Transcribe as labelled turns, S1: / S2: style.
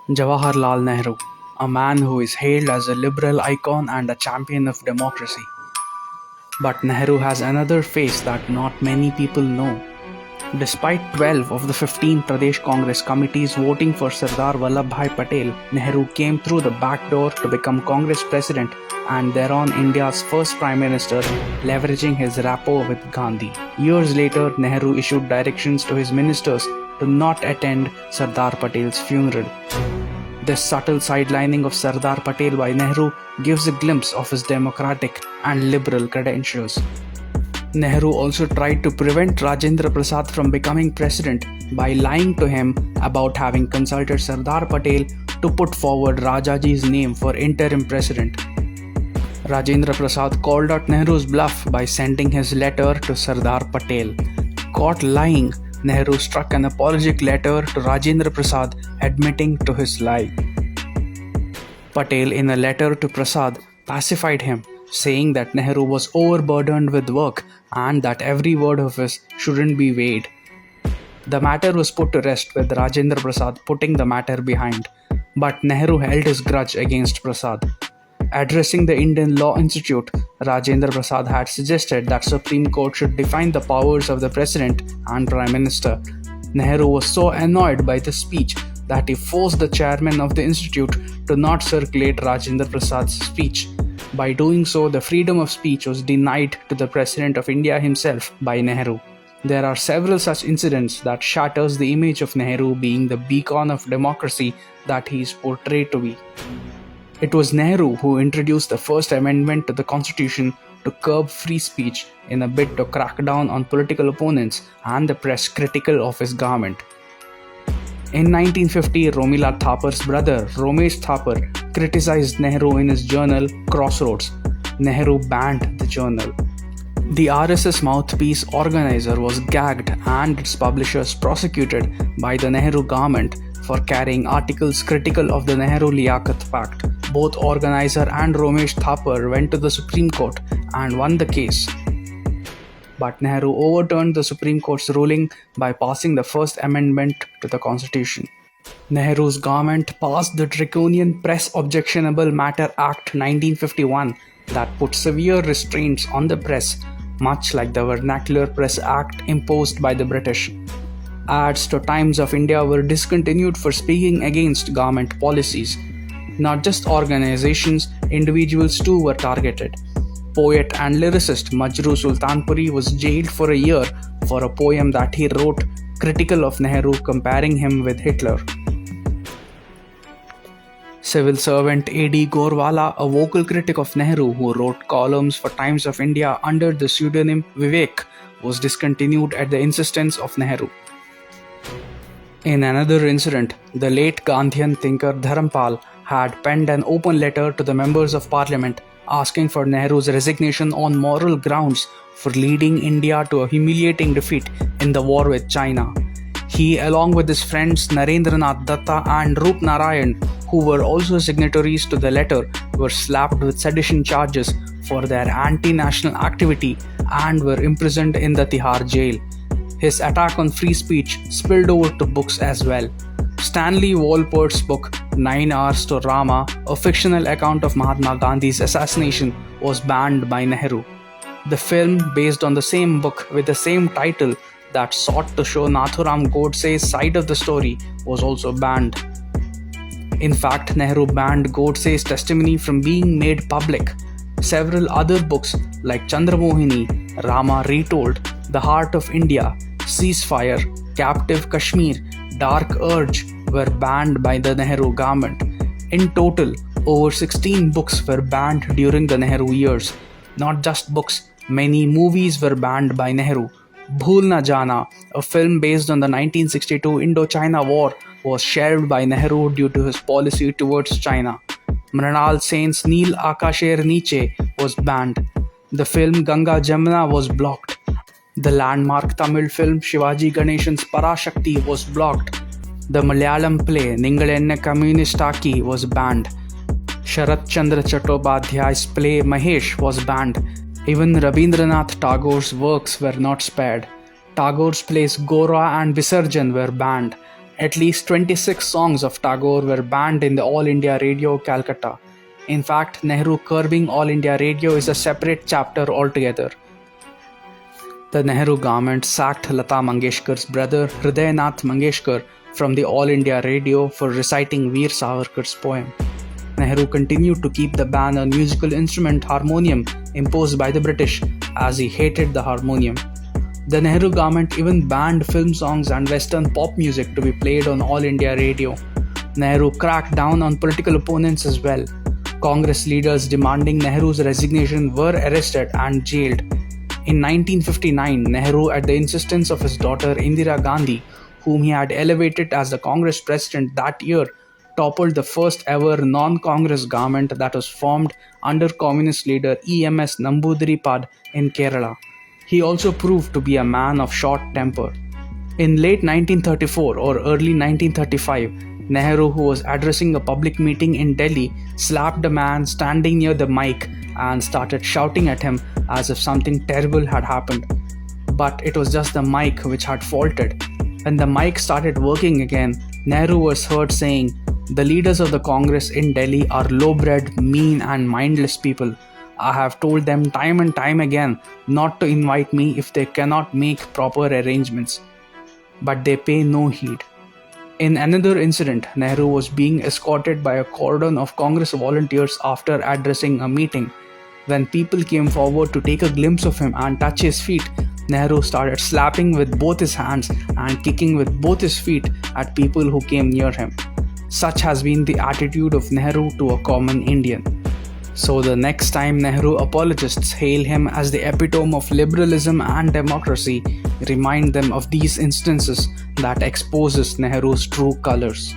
S1: Jawaharlal Nehru, a man who is hailed as a liberal icon and a champion of democracy. But Nehru has another face that not many people know. Despite 12 of the 15 Pradesh Congress committees voting for Sardar Vallabhbhai Patel, Nehru came through the back door to become Congress president and thereon India's first prime minister, leveraging his rapport with Gandhi. Years later, Nehru issued directions to his ministers to not attend Sardar Patel's funeral. This subtle sidelining of Sardar Patel by Nehru gives a glimpse of his democratic and liberal credentials. Nehru also tried to prevent Rajendra Prasad from becoming president by lying to him about having consulted Sardar Patel to put forward Rajaji's name for interim president. Rajendra Prasad called out Nehru's bluff by sending his letter to Sardar Patel. Caught lying, Nehru struck an apologetic letter to Rajendra Prasad admitting to his lie. Patel, in a letter to Prasad, pacified him, saying that Nehru was overburdened with work and that every word of his shouldn't be weighed. The matter was put to rest with Rajendra Prasad putting the matter behind, but Nehru held his grudge against Prasad. Addressing the Indian Law Institute, Rajendra Prasad had suggested that Supreme Court should define the powers of the President and Prime Minister. Nehru was so annoyed by this speech that he forced the chairman of the institute to not circulate Rajendra Prasad's speech. By doing so, the freedom of speech was denied to the President of India himself by Nehru. There are several such incidents that shatters the image of Nehru being the beacon of democracy that he is portrayed to be. It was Nehru who introduced the first amendment to the constitution to curb free speech in a bid to crack down on political opponents and the press critical of his government. In 1950, Romila Thapar's brother, Romesh Thapar, criticized Nehru in his journal Crossroads. Nehru banned the journal. The RSS mouthpiece organizer was gagged and its publishers prosecuted by the Nehru government for carrying articles critical of the Nehru-Liaquat Pact. Both organizer and Romesh Thapar went to the Supreme Court and won the case. But Nehru overturned the Supreme Court's ruling by passing the First Amendment to the Constitution. Nehru's government passed the draconian Press Objectionable Matter Act 1951 that put severe restraints on the press, much like the Vernacular Press Act imposed by the British. Ads to Times of India were discontinued for speaking against government policies. Not just organizations, individuals too were targeted. Poet and lyricist Majroo Sultanpuri was jailed for a year for a poem that he wrote critical of Nehru, comparing him with Hitler. Civil servant A.D. Gorwala, a vocal critic of Nehru who wrote columns for Times of India under the pseudonym Vivek, was discontinued at the insistence of Nehru. In another incident, the late Gandhian thinker Dharampal had penned an open letter to the members of parliament asking for Nehru's resignation on moral grounds for leading India to a humiliating defeat in the war with China. He, along with his friends Narendranath Datta and Roop Narayan, who were also signatories to the letter, were slapped with sedition charges for their anti-national activity and were imprisoned in the Tihar jail. His attack on free speech spilled over to books as well. Stanley Walport's book 9 Hours to Rama, a fictional account of Mahatma Gandhi's assassination, was banned by Nehru. The film, based on the same book with the same title that sought to show Nathuram Godse's side of the story, was also banned. In fact, Nehru banned Godse's testimony from being made public. Several other books like Chandramohini, Rama Retold, The Heart of India, Ceasefire, Captive Kashmir, Dark Urge were banned by the Nehru government. In total, over 16 books were banned during the Nehru years. Not just books, many movies were banned by Nehru. Bhool Na Jana, a film based on the 1962 Indo-China War, was shelved by Nehru due to his policy towards China. Mrinal Sen's Neel Akasher Niche was banned. The film Ganga Jamuna was blocked. The landmark Tamil film Shivaji Ganeshan's Parashakti was blocked. The Malayalam play Ningalenne Communistaki was banned. Sharat Chandra Chattopadhyay's play Mahesh was banned. Even Rabindranath Tagore's works were not spared. Tagore's plays Gora and Visarjan were banned. At least 26 songs of Tagore were banned in the All India Radio Calcutta. In fact, Nehru curbing All India Radio is a separate chapter altogether. The Nehru government sacked Lata Mangeshkar's brother Hridaynath Mangeshkar from the All India Radio for reciting Veer Savarkar's poem. Nehru continued to keep the ban on musical instrument harmonium imposed by the British, as he hated the harmonium. The Nehru government even banned film songs and Western pop music to be played on All India Radio. Nehru cracked down on political opponents as well. Congress leaders demanding Nehru's resignation were arrested and jailed. In 1959, Nehru, at the insistence of his daughter Indira Gandhi, whom he had elevated as the Congress president that year, toppled the first ever non-Congress government that was formed under communist leader EMS Namboodiripad in Kerala. He also proved to be a man of short temper. In late 1934 or early 1935, Nehru, who was addressing a public meeting in Delhi, slapped a man standing near the mic and started shouting at him as if something terrible had happened. But it was just the mic which had faulted. When the mic started working again, Nehru was heard saying, "The leaders of the Congress in Delhi are low-bred, mean and mindless people. I have told them time and time again not to invite me if they cannot make proper arrangements. But they pay no heed." In another incident, Nehru was being escorted by a cordon of Congress volunteers after addressing a meeting. When people came forward to take a glimpse of him and touch his feet, Nehru started slapping with both his hands and kicking with both his feet at people who came near him. Such has been the attitude of Nehru to a common Indian. So the next time Nehru apologists hail him as the epitome of liberalism and democracy, remind them of these instances that exposes Nehru's true colors.